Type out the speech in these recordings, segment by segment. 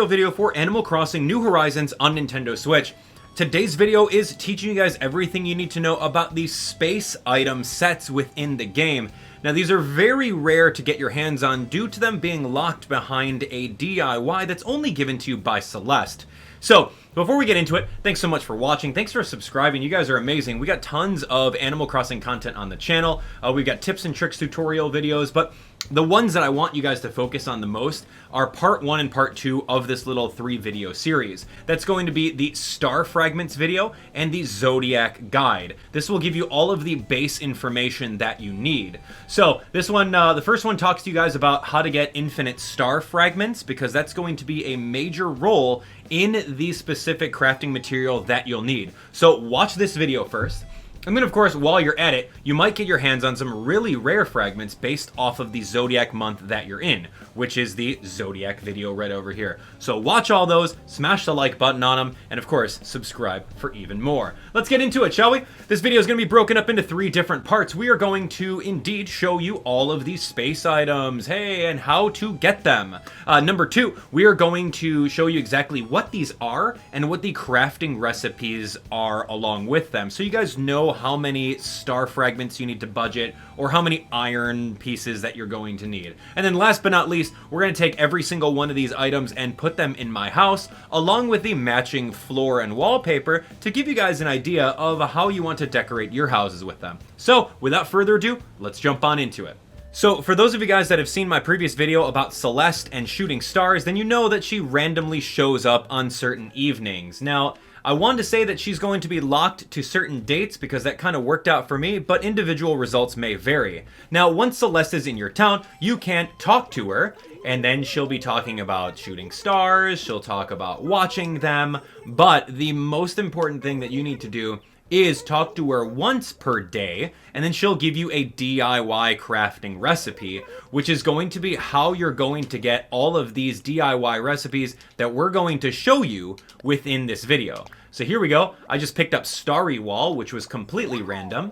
tutorial video for Animal Crossing New Horizons on Nintendo Switch. Today's video is teaching you guys everything you need to know about these space item sets within the game. Now these are very rare to get your hands on due to them being locked behind a DIY that's only given to you by Celeste. So, before we get into it, thanks so much for watching. Thanks for subscribing. You guys are amazing. We got tons of Animal Crossing content on the channel. We've got tips and tricks tutorial videos, but the ones that I want you guys to focus on the most are part 1 and part 2 of this little 3-video series. That's going to be the Star Fragments video and the Zodiac Guide. This will give you all of the base information that you need. So this one, the first one talks to you guys about how to get infinite star fragments, because that's going to be a major role in the specific crafting material that you'll need. So watch this video first. And then, of course, while you're at it, you might get your hands on some really rare fragments based off of the Zodiac month that you're in, which is the Zodiac video right over here. So watch all those, smash the like button on them, and of course, subscribe for even more. Let's get into it, shall we? This video is going to be broken up into 3 different parts. We are going to indeed show you all of these space items, hey, and how to get them. Number 2, we are going to show you exactly what these are and what the crafting recipes are along with them, so you guys know how many star fragments you need to budget or how many iron pieces that you're going to need. And then last but not least, we're going to take every single one of these items and put them in my house along with the matching floor and wallpaper to give you guys an idea of how you want to decorate your houses with them. So without further ado, let's jump on into it. So for those of you guys that have seen my previous video about Celeste and shooting stars, then you know that she randomly shows up on certain evenings. Now, I wanted to say that she's going to be locked to certain dates because that kind of worked out for me, but individual results may vary. Now, once Celeste is in your town, you can talk to her, and then she'll be talking about shooting stars, she'll talk about watching them, but the most important thing that you need to do is talk to her once per day, and then she'll give you a DIY crafting recipe, which is going to be how you're going to get all of these DIY recipes that we're going to show you within this video. So here we go. I just picked up Starry Wall, which was completely random,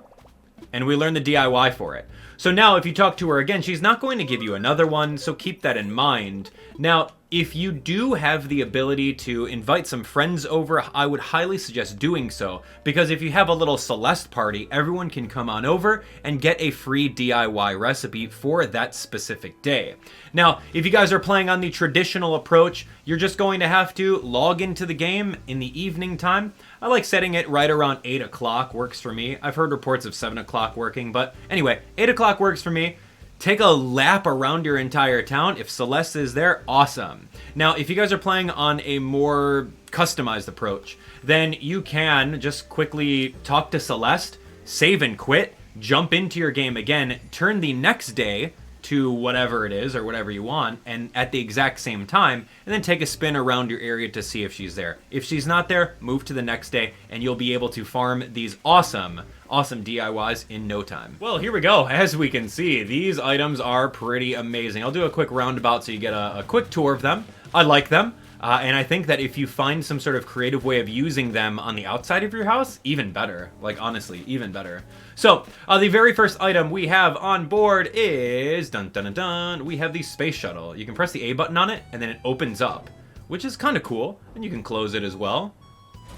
and we learned the DIY for it. So now if you talk to her again, she's not going to give you another one, so keep that in mind. Now, if you do have the ability to invite some friends over, I would highly suggest doing so, because if you have a little Celeste party, everyone can come on over and get a free DIY recipe for that specific day. Now, if you guys are playing on the traditional approach, you're just going to have to log into the game in the evening time. I like setting it right around 8 o'clock, works for me. I've heard reports of 7 o'clock working, but anyway, 8 o'clock works for me. Take a lap around your entire town. If Celeste is there, awesome. Now, if you guys are playing on a more customized approach, then you can just quickly talk to Celeste, save and quit, jump into your game again, turn the next day to whatever it is or whatever you want, and at the exact same time, and then take a spin around your area to see if she's there. If she's not there, move to the next day, and you'll be able to farm these awesome DIYs in no time. Well, here we go. As we can see, these items are pretty amazing. I'll do a quick roundabout so you get a quick tour of them. I like them. And I think that if you find some sort of creative way of using them on the outside of your house, even better. Like, honestly, even better. So, the very first item we have on board is, dun dun dun dun, we have the space shuttle. You can press the A button on it, and then it opens up, which is kind of cool. And you can close it as well.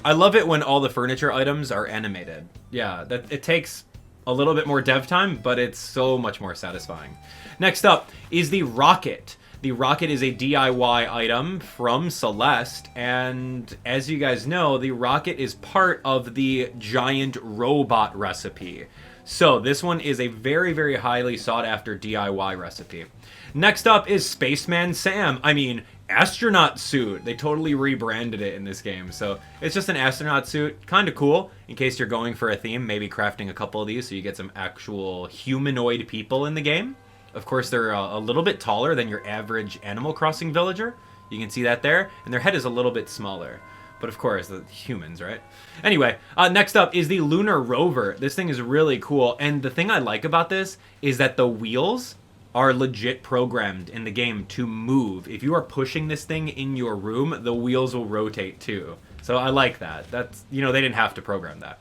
I love it when all the furniture items are animated. Yeah, it takes a little bit more dev time, but it's so much more satisfying. Next up is the rocket. The rocket is a DIY item from Celeste, and as you guys know, the rocket is part of the giant robot recipe. So this one is a very, very highly sought after DIY recipe. Next up is Spaceman Sam. I mean, astronaut suit. They totally rebranded it in this game. So it's just an astronaut suit. Kind of cool in case you're going for a theme, maybe crafting a couple of these so you get some actual humanoid people in the game. Of course, they're a little bit taller than your average Animal Crossing villager. You can see that there. And their head is a little bit smaller. But of course, the humans, right? Anyway, next up is the Lunar Rover. This thing is really cool. And the thing I like about this is that the wheels are legit programmed in the game to move. If you are pushing this thing in your room, the wheels will rotate too. So I like that. That's, you know, they didn't have to program that.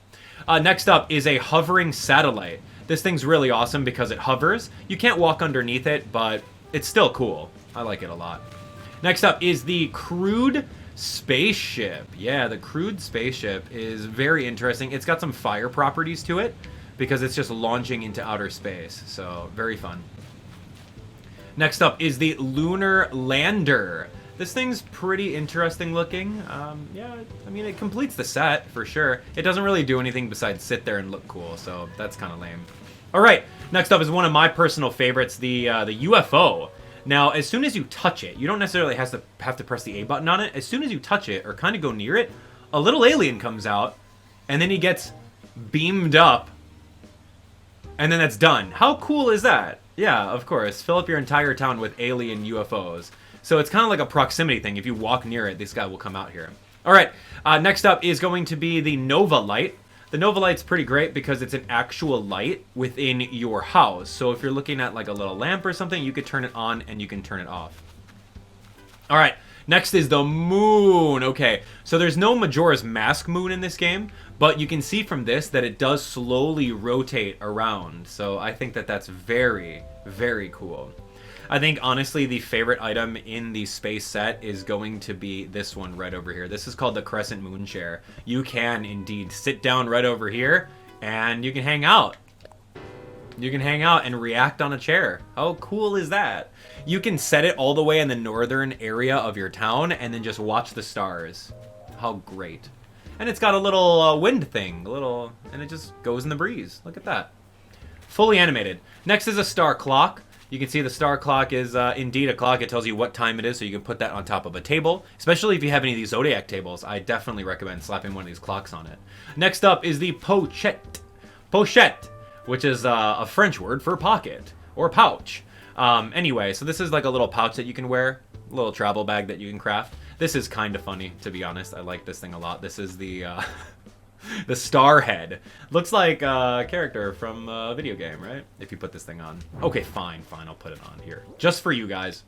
Next up is a hovering satellite. This thing's really awesome because it hovers. You can't walk underneath it, but it's still cool. I like it a lot. Next up is the crewed spaceship. Yeah, the crewed spaceship is very interesting. It's got some fire properties to it because it's just launching into outer space. So, very fun. Next up is the lunar lander. This thing's pretty interesting looking. Yeah, I mean, it completes the set for sure. It doesn't really do anything besides sit there and look cool, so that's kind of lame. All right, next up is one of my personal favorites, the UFO. Now, as soon as you touch it, you don't necessarily have to press the A button on it. As soon as you touch it or kind of go near it, a little alien comes out, and then he gets beamed up, and then that's done. How cool is that? Yeah, of course. Fill up your entire town with alien UFOs. So it's kind of like a proximity thing. If you walk near it, this guy will come out here. All right, next up is going to be the Nova Light. The Nova Light's pretty great because it's an actual light within your house. So if you're looking at like a little lamp or something, you could turn it on and you can turn it off. All right, next is the moon. Okay, so there's no Majora's Mask moon in this game, but you can see from this that it does slowly rotate around. So I think that that's very, very cool. I think, honestly, the favorite item in the space set is going to be this one right over here. This is called the Crescent Moon Chair. You can, indeed, sit down right over here, and you can hang out. You can hang out and react on a chair. How cool is that? You can set it all the way in the northern area of your town, and then just watch the stars. How great. And it's got a little wind thing, and it just goes in the breeze. Look at that. Fully animated. Next is a star clock. You can see the star clock is indeed a clock. It tells you what time it is, so you can put that on top of a table. Especially if you have any of these Zodiac tables, I definitely recommend slapping one of these clocks on it. Next up is the pochette. Pochette, which is a French word for pocket or pouch. Anyway, so this is like a little pouch that you can wear, a little travel bag that you can craft. This is kind of funny, to be honest. I like this thing a lot. This is the the star head. Looks like a character from a video game, right? If you put this thing on. Okay, fine, I'll put it on here. Just for you guys.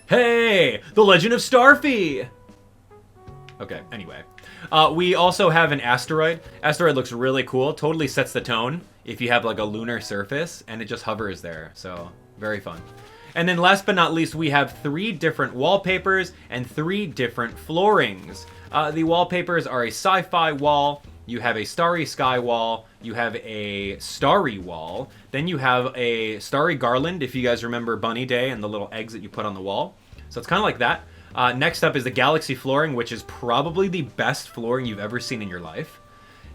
Hey! The Legend of Starfy! Okay, anyway. We also have an asteroid. Asteroid looks really cool. Totally sets the tone if you have like a lunar surface, and it just hovers there. So, very fun. And then last but not least, we have 3 different wallpapers and 3 different floorings. The wallpapers are a sci-fi wall, you have a starry sky wall, you have a starry wall, then you have a starry garland, if you guys remember Bunny Day and the little eggs that you put on the wall. So it's kind of like that. Next up is the galaxy flooring, which is probably the best flooring you've ever seen in your life.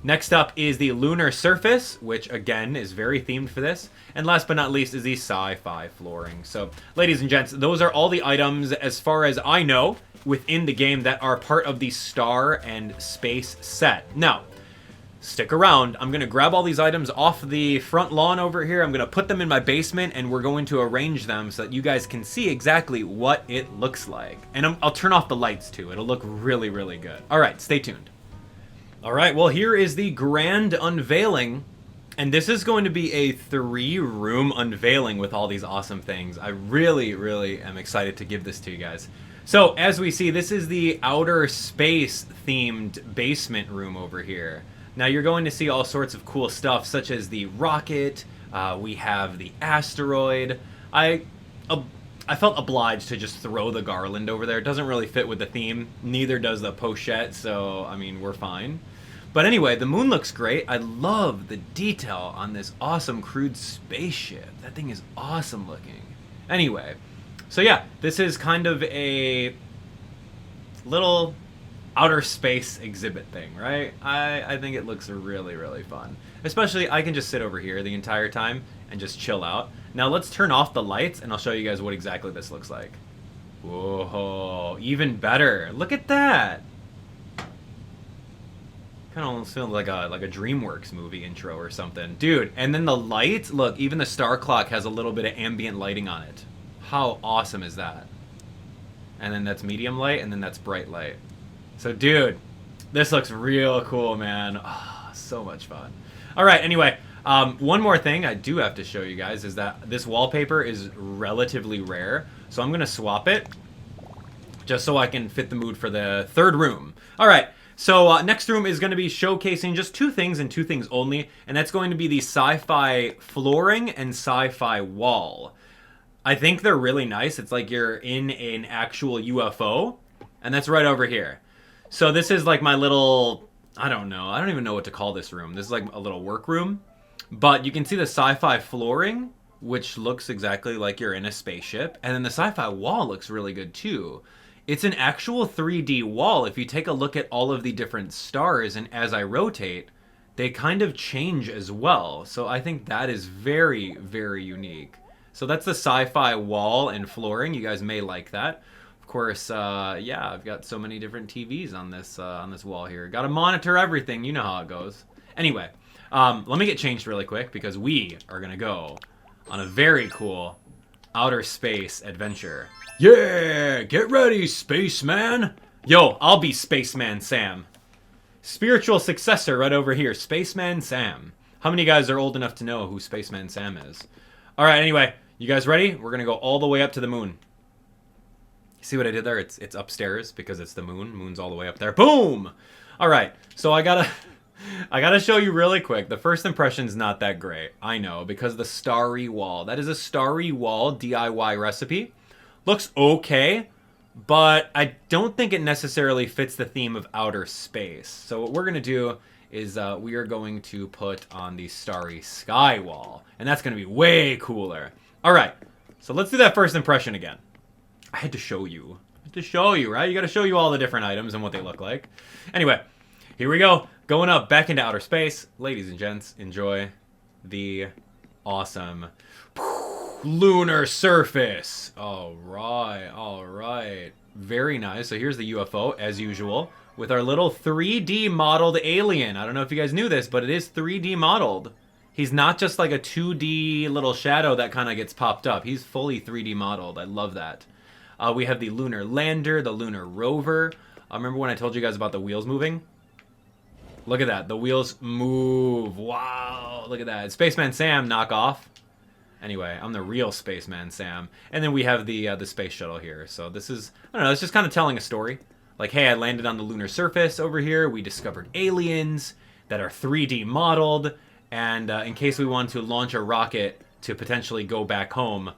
Next up is the lunar surface, which again is very themed for this. And last but not least is the sci-fi flooring. So, ladies and gents, those are all the items, as far as I know, within the game that are part of the Star and Space set. Now, stick around. I'm going to grab all these items off the front lawn over here. I'm going to put them in my basement, and we're going to arrange them so that you guys can see exactly what it looks like. And I'll turn off the lights, too. It'll look really, really good. All right, stay tuned. All right, well, here is the grand unveiling, and this is going to be a 3-room unveiling with all these awesome things. I really, really am excited to give this to you guys. So, as we see, this is the outer space-themed basement room over here. Now, you're going to see all sorts of cool stuff, such as the rocket, we have the asteroid. I felt obliged to just throw the garland over there. It doesn't really fit with the theme. Neither does the pochette, so, I mean, we're fine. But anyway, the moon looks great. I love the detail on this awesome crewed spaceship. That thing is awesome looking. Anyway, so yeah, this is kind of a little outer space exhibit thing, right? I think it looks really, really fun. Especially, I can just sit over here the entire time and just chill out. Now let's turn off the lights and I'll show you guys what exactly this looks like. Whoa, even better. Look at that. Kind of almost feels like a DreamWorks movie intro or something. Dude, and then the lights, look, even the star clock has a little bit of ambient lighting on it. How awesome is that? And then that's medium light, and then that's bright light. So, dude, this looks real cool, man. Oh, so much fun. All right, anyway, one more thing I do have to show you guys is that this wallpaper is relatively rare. So I'm going to swap it just so I can fit the mood for the 3rd room. All right. So next room is going to be showcasing just 2 things and 2 things only, and that's going to be the sci-fi flooring and sci-fi wall. I think they're really nice. It's like you're in an actual UFO, and that's right over here. So this is like my little, I don't know. I don't even know what to call this room. This is like a little workroom. But you can see the sci-fi flooring, which looks exactly like you're in a spaceship. And then the sci-fi wall looks really good too. It's an actual 3D wall. If you take a look at all of the different stars, and as I rotate, they kind of change as well. So I think that is very, very unique. So that's the sci-fi wall and flooring. You guys may like that. Of course, yeah, I've got so many different TVs on this wall here. Got to monitor everything. You know how it goes. Anyway, let me get changed really quick because we are gonna go on a very cool outer space adventure. Yeah, get ready, spaceman. Yo, I'll be Spaceman Sam. Spiritual successor right over here, Spaceman Sam. How many of you guys are old enough to know who Spaceman Sam is? All right, anyway, you guys ready? We're gonna go all the way up to the moon. See what I did there? It's upstairs because it's the moon. Moon's all the way up there. Boom! All right, so I gotta show you really quick. The first impression's not that great. I know, because the starry wall. That is a starry wall DIY recipe. Looks okay, but I don't think it necessarily fits the theme of outer space. So what we're gonna do is we are going to put on the starry sky wall, and that's gonna be way cooler. All right, so let's do that first impression again. I had to show you. Right? You gotta show you all the different items and what they look like. Anyway, here we go. Going up back into outer space. Ladies and gents, enjoy the awesome lunar surface. All right. Very nice. So here's the UFO, as usual, with our little 3D modeled alien. I don't know if you guys knew this, but it is 3D modeled. He's not just like a 2D little shadow that kind of gets popped up. He's fully 3D modeled. I love that. We have the lunar lander, the lunar rover. Remember when I told you guys about the wheels moving? Look at that. The wheels move. Wow. Look at that. It's Spaceman Sam knockoff. Anyway, I'm the real Spaceman Sam. And then we have the space shuttle here. So this is, I don't know, it's just kind of telling a story. Like, hey, I landed on the lunar surface over here. We discovered aliens that are 3D modeled. And in case we want to launch a rocket to potentially go back home,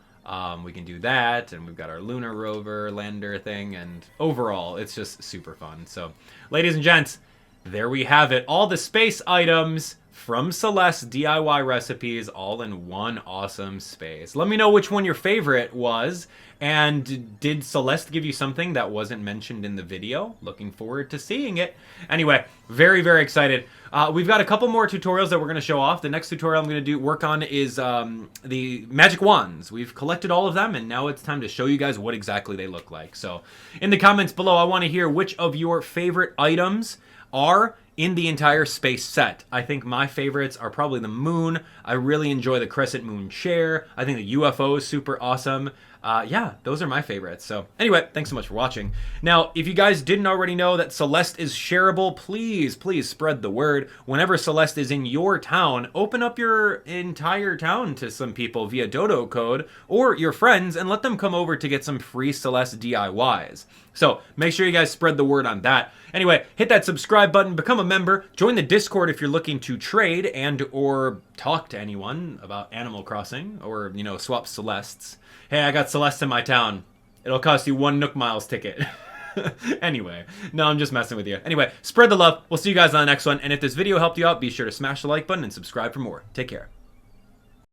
we can do that. And we've got our lunar rover lander thing. And overall, it's just super fun. So, ladies and gents, there we have it. All the space items from Celeste DIY Recipes all in one awesome space. Let me know which one your favorite was. And did Celeste give you something that wasn't mentioned in the video? Looking forward to seeing it. Anyway, very, very excited. We've got a couple more tutorials that we're going to show off. The next tutorial I'm going to work on is the magic wands. We've collected all of them, and now it's time to show you guys what exactly they look like. So in the comments below, I want to hear which of your favorite items are in the entire space set. I think my favorites are probably the moon. I really enjoy the crescent moon chair. I think the UFO is super awesome. Yeah, those are my favorites. So anyway, thanks so much for watching. Now, if you guys didn't already know that Celeste is shareable, please spread the word. Whenever Celeste is in your town, open up your entire town to some people via Dodo code or your friends and let them come over to get some free Celeste DIYs. So make sure you guys spread the word on that. Anyway, hit that subscribe button, become a member, join the Discord if you're looking to trade and or talk to anyone about Animal Crossing or, you know, swap Celestes. Hey, I got Celeste in my town. It'll cost you 1 Nook Miles ticket. Anyway, no, I'm just messing with you. Anyway, spread the love. We'll see you guys on the next one. And if this video helped you out, be sure to smash the like button and subscribe for more. Take care.